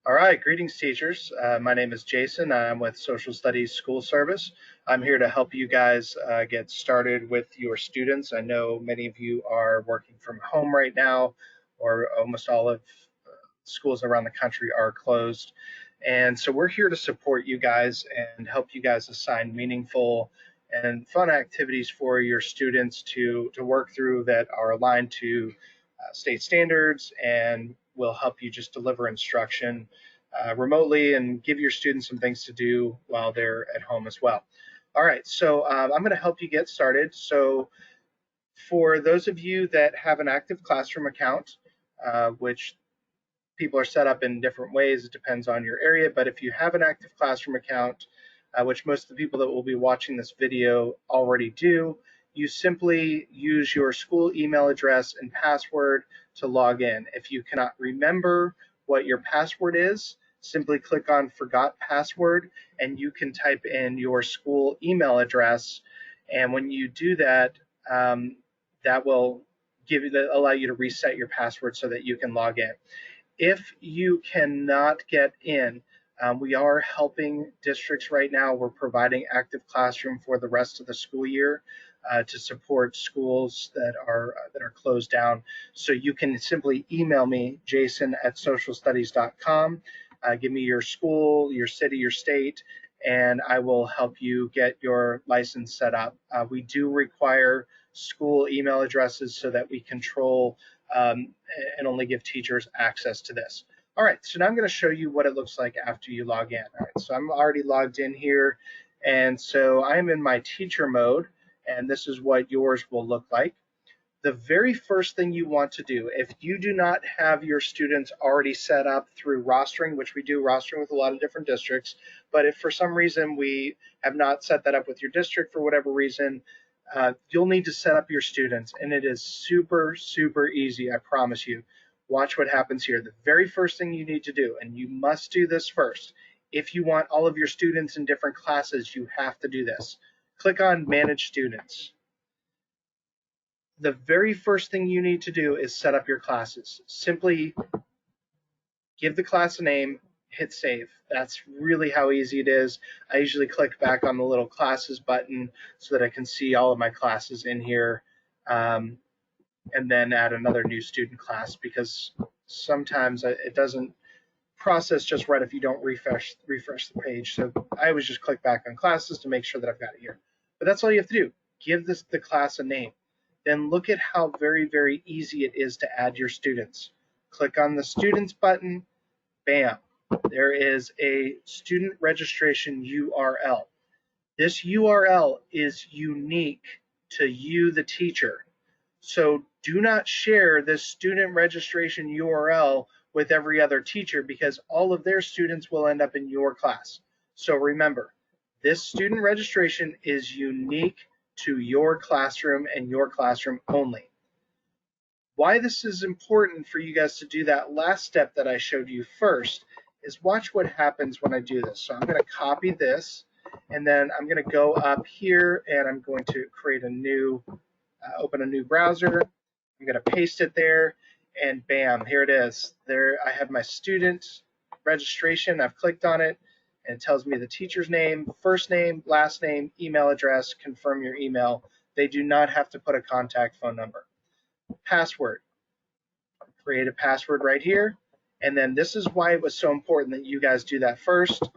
All right, greetings, teachers. My name is Jason. I'm with Social Studies School Service. I'm here to help you guys get started with your students. I know many of you are working from home right now, or almost all of schools around the country are closed. And so we're here to support you guys and help you guys assign meaningful and fun activities for your students to work through that are aligned to state standards and will help you just deliver instruction remotely and give your students some things to do while they're at home as well. All right, so I'm going to help you get started. So for those of you that have an active classroom account, which people are set up in different ways, it depends on your area, but if you have an active classroom account, which most of the people that will be watching this video already do, you simply use your school email address and password to log in. If you cannot remember what your password is, simply click on Forgot Password and you can type in your school email address. And when you do that, that will allow you to reset your password so that you can log in. If you cannot get in, we are helping districts right now. We're providing active classroom for the rest of the school year to support schools that are closed down. So you can simply email me, jason@socialstudies.com. Give me your school, your city, your state, and I will help you get your license set up. We do require school email addresses so that we control and only give teachers access to this. All right, so now I'm going to show you what it looks like after you log in. All right, so I'm already logged in here, and so I'm in my teacher mode, and this is what yours will look like. The very first thing you want to do, if you do not have your students already set up through rostering, which we do rostering with a lot of different districts, but if for some reason we have not set that up with your district for whatever reason, you'll need to set up your students, and it is super, super easy, I promise you. Watch what happens here. The very first thing you need to do, and you must do this first, if you want all of your students in different classes, you have to do this. Click on Manage Students. The very first thing you need to do is set up your classes. Simply give the class a name, hit save. That's really how easy it is. I usually click back on the little classes button so that I can see all of my classes in here, and then add another new student class, because sometimes it doesn't process just right if you don't refresh the page. So I always just click back on classes to make sure that I've got it here. But that's all you have to do. Give the class a name. Then look at how very, very easy it is to add your students. Click on the Students button. Bam. There is a student registration URL. This URL is unique to you, the teacher. So do not share this student registration URL with every other teacher, because all of their students will end up in your class. So remember, this student registration is unique to your classroom and your classroom only. Why this is important for you guys to do that last step that I showed you first is watch what happens when I do this. So I'm going to copy this, and then I'm going to go up here and I'm going to create a new, open a new browser. I'm going to paste it there, and bam, here it is. There I have my student registration. I've clicked on it, and it tells me the teacher's name, first name, last name, email address, confirm your email. They do not have to put a contact phone number. Password. Create a password right here. And then this is why it was so important that you guys do that first.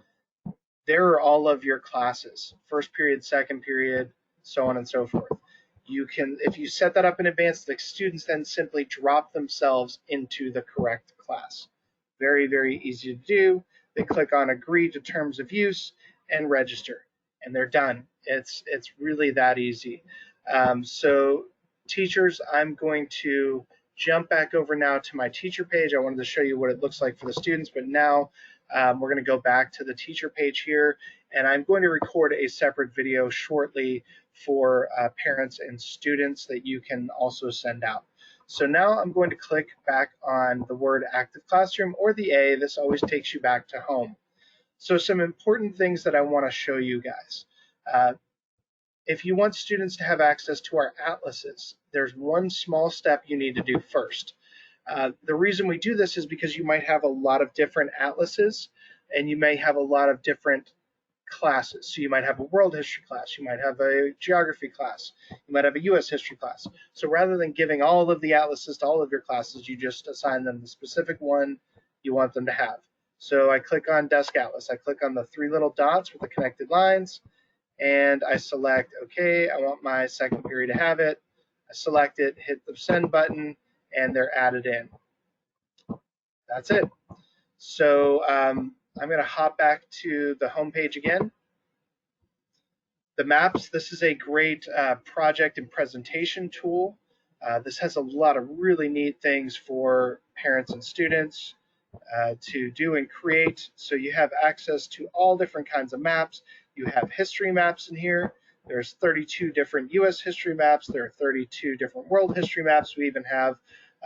There are all of your classes, first period, second period, so on and so forth. You can, if you set that up in advance, the students then simply drop themselves into the correct class. Very, very easy to do. They click on Agree to Terms of Use and register, and they're done. It's really that easy. So teachers, I'm going to jump back over now to my teacher page. I wanted to show you what it looks like for the students, but now we're going to go back to the teacher page here, and I'm going to record a separate video shortly for parents and students that you can also send out. So now I'm going to click back on the word Active Classroom, or the A. This always takes you back to home. So some important things that I want to show you guys. If you want students to have access to our atlases, there's one small step you need to do first. The reason we do this is because you might have a lot of different atlases, and you may have a lot of different classes. So you might have a world history class, you might have a geography class, you might have a US history class. So rather than giving all of the atlases to all of your classes, you just assign them the specific one you want them to have. So I click on Desk Atlas. I click on the three little dots with the connected lines, and I select, okay, I want my second period to have it. I select it, hit the send button, and they're added in. That's it. So I'm going to hop back to the home page again. The maps, this is a great project and presentation tool. This has a lot of really neat things for parents and students to do and create. So you have access to all different kinds of maps. You have history maps in here. There's 32 different US history maps. There are 32 different world history maps. We even have,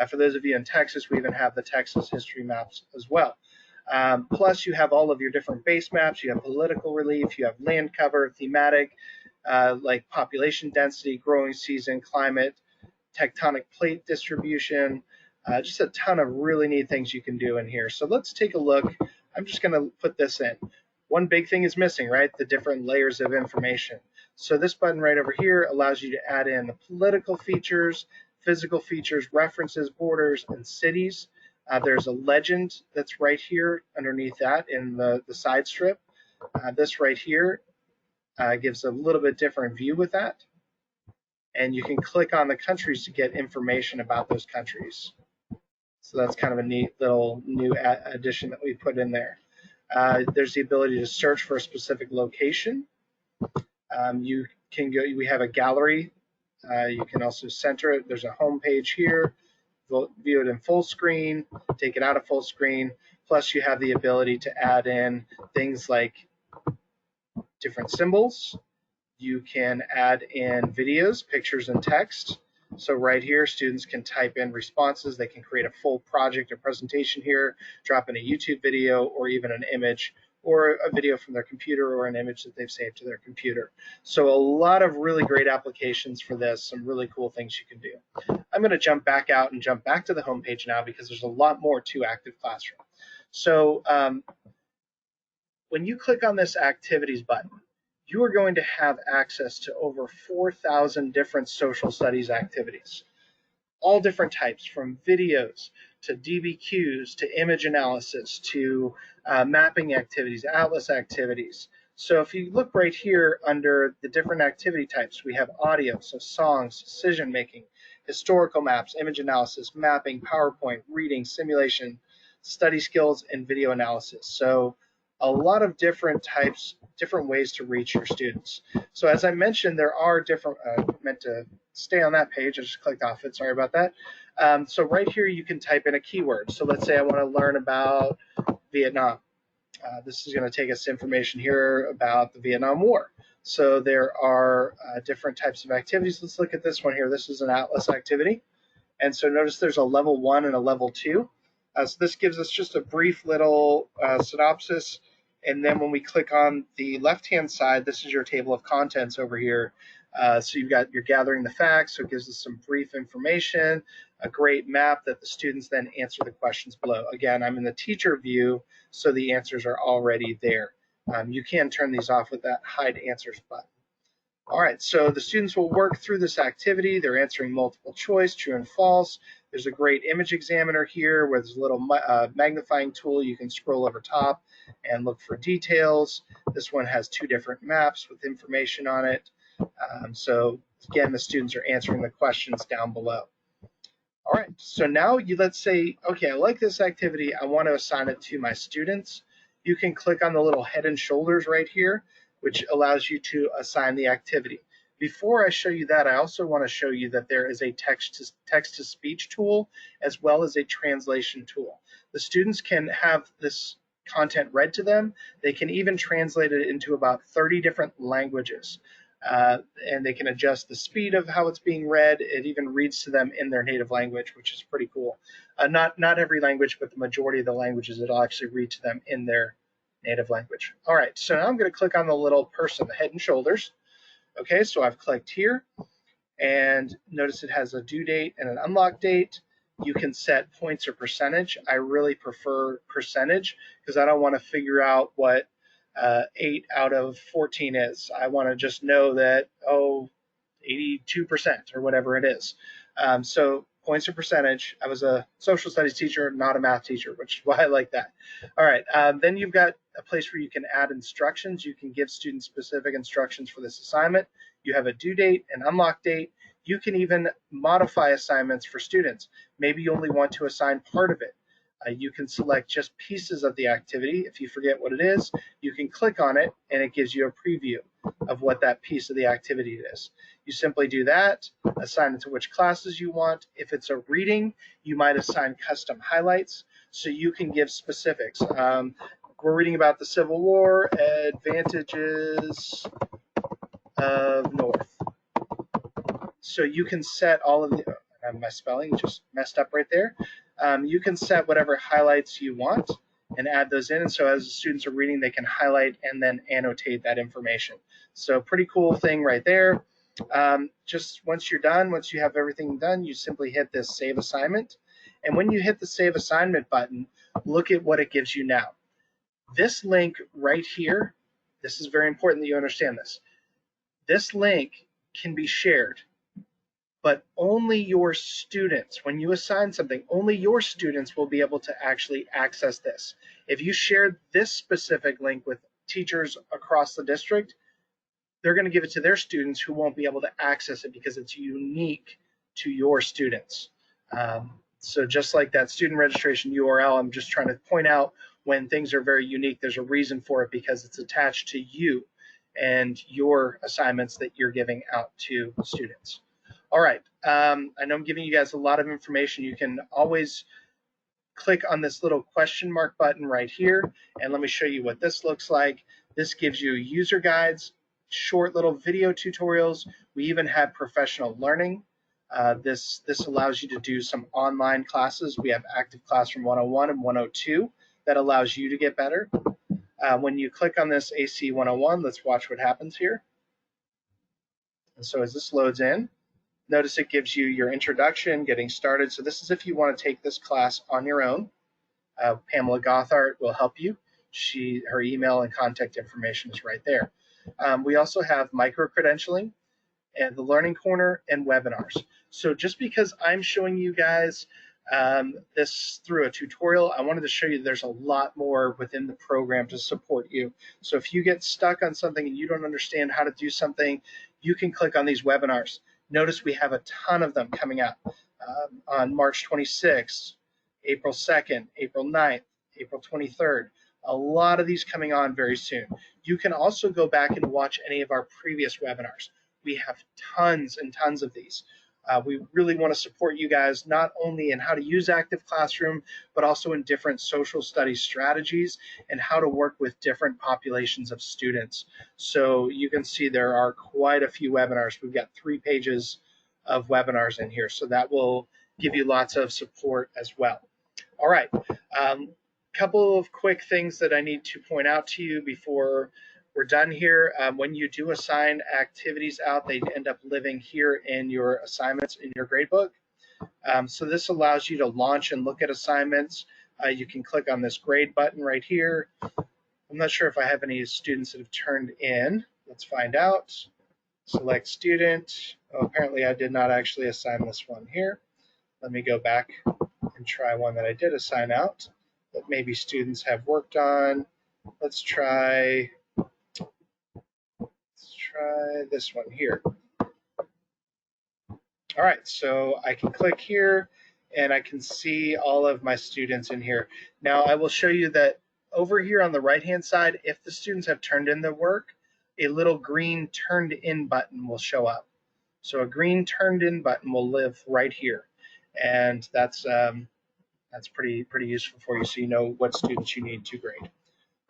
for those of you in Texas, we even have the Texas history maps as well. Plus, you have all of your different base maps. You have political relief, you have land cover, thematic, like population density, growing season, climate, tectonic plate distribution, just a ton of really neat things you can do in here. So let's take a look. I'm just going to put this in. One big thing is missing, right? The different layers of information. So this button right over here allows you to add in the political features, physical features, references, borders, and cities. There's a legend that's right here underneath that in the side strip. This right here gives a little bit different view with that. And you can click on the countries to get information about those countries. So that's kind of a neat little new addition that we put in there. There's the ability to search for a specific location. You can go, we have a gallery. You can also center it. There's a home page here. View it in full screen, take it out of full screen. Plus you have the ability to add in things like different symbols. You can add in videos, pictures, and text. So right here, students can type in responses. They can create a full project or presentation here, drop in a YouTube video or even an image or a video from their computer or an image that they've saved to their computer. So a lot of really great applications for this, some really cool things you can do. I'm going to jump back out and jump back to the home page now because there's a lot more to Active Classroom. So when you click on this activities button, you are going to have access to over 4,000 different social studies activities, all different types, from videos to DBQs to image analysis to mapping activities, atlas activities. So if you look right here under the different activity types, we have audio, so songs, decision making, historical maps, image analysis, mapping, PowerPoint, reading, simulation, study skills, and video analysis. So a lot of different types, different ways to reach your students. So as I mentioned, there are different, meant to stay on that page, I just clicked off it, sorry about that. So right here you can type in a keyword. So let's say I want to learn about Vietnam. This is going to take us information here about the Vietnam War. So there are different types of activities. Let's look at this one here. This is an Atlas activity. And so notice there's a level 1 and a level 2. So this gives us just a brief little synopsis. And then when we click on the left-hand side, this is your table of contents over here. So you're gathering the facts, so it gives us some brief information, a great map that the students then answer the questions below. Again, I'm in the teacher view, so the answers are already there. You can turn these off with that hide answers button. All right, so the students will work through this activity. They're answering multiple choice, true and false. There's a great image examiner here where there's a little magnifying tool. You can scroll over top and look for details. This one has 2 different maps with information on it. So again, the students are answering the questions down below. All right, so now let's say, okay, I like this activity. I want to assign it to my students. You can click on the little head and shoulders right here, which allows you to assign the activity. Before I show you that, I also want to show you that there is a text-to-speech tool as well as a translation tool. The students can have this content read to them. They can even translate it into about 30 different languages. And they can adjust the speed of how it's being read. It even reads to them in their native language, which is pretty cool. Not every language, but the majority of the languages, it'll actually read to them in their native language. All right, so now I'm going to click on the little person, the head and shoulders. Okay, so I've clicked here, and notice it has a due date and an unlock date. You can set points or percentage. I really prefer percentage because I don't want to figure out what 8 out of 14 is. I want to just know that, 82% or whatever it is. So points or percentage. I was a social studies teacher, not a math teacher, which is why I like that. All right, then you've got a place where you can add instructions. You can give students specific instructions for this assignment. You have a due date, an unlock date. You can even modify assignments for students. Maybe you only want to assign part of it. You can select just pieces of the activity. If you forget what it is, you can click on it and it gives you a preview of what that piece of the activity is. You simply do that, assign it to which classes you want. If it's a reading, you might assign custom highlights so you can give specifics. We're reading about the Civil War, advantages of North. So you can set all of the, my spelling just messed up right there. You can set whatever highlights you want and add those in. And so as the students are reading, they can highlight and then annotate that information. So pretty cool thing right there. Just once you're done, once you have everything done, you simply hit this Save Assignment. And when you hit the Save Assignment button, look at what it gives you now. This link right here, this is very important that you understand this. This link can be shared, but only your students, when you assign something, only your students will be able to actually access this. If you share this specific link with teachers across the district, they're going to give it to their students who won't be able to access it because it's unique to your students. So just like that student registration URL, I'm just trying to point out when things are very unique, there's a reason for it because it's attached to you and your assignments that you're giving out to students. All right, I know I'm giving you guys a lot of information. You can always click on this little question mark button right here, and let me show you what this looks like. This gives you user guides, short little video tutorials. We even have professional learning. This allows you to do some online classes. We have Active Classroom 101 and 102 that allows you to get better. When you click on this AC 101, let's watch what happens here. And so as this loads in, notice it gives you your introduction, getting started. So this is if you want to take this class on your own. Pamela Gothard will help you. Her email and contact information is right there. We also have micro-credentialing and the Learning Corner and webinars. So just because I'm showing you guys this through a tutorial, I wanted to show you there's a lot more within the program to support you. So if you get stuck on something and you don't understand how to do something, you can click on these webinars. Notice we have a ton of them coming up on March 26th, April 2nd, April 9th, April 23rd. A lot of these coming on very soon. You can also go back and watch any of our previous webinars. We have tons and tons of these. We really want to support you guys not only in how to use Active Classroom, but also in different social studies strategies and how to work with different populations of students. So you can see there are quite a few webinars. We've got 3 pages of webinars in here, so that will give you lots of support as well. All right, couple of quick things that I need to point out to you before we're done here. When you do assign activities out, they end up living here in your assignments in your gradebook. So this allows you to launch and look at assignments. You can click on this grade button right here. I'm not sure if I have any students that have turned in. Let's find out. Select student. Oh, apparently I did not actually assign this one here. Let me go back and try one that I did assign out that maybe students have worked on. Let's try this one here. All right, so I can click here and I can see all of my students in here. Now I will show you that over here on the right hand side, if the students have turned in their work, a little green turned in button will show up. So a green turned in button will live right here, and that's pretty useful for you, so you know what students you need to grade.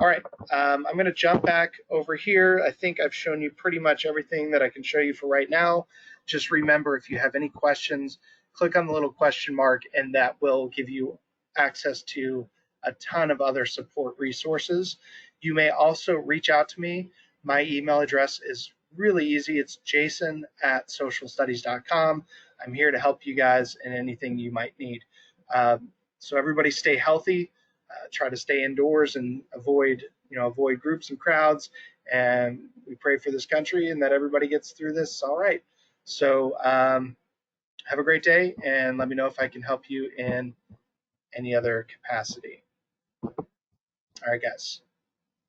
All right, I'm going to jump back over here. I think I've shown you pretty much everything that I can show you for right now. Just remember, if you have any questions, click on the little question mark, and that will give you access to a ton of other support resources. You may also reach out to me. My email address is really easy. It's jason@socialstudies.com. I'm here to help you guys in anything you might need. So everybody stay healthy, try to stay indoors and avoid groups and crowds. And we pray for this country and that everybody gets through this all right. So have a great day, and let me know if I can help you in any other capacity. All right, guys,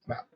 I'm out.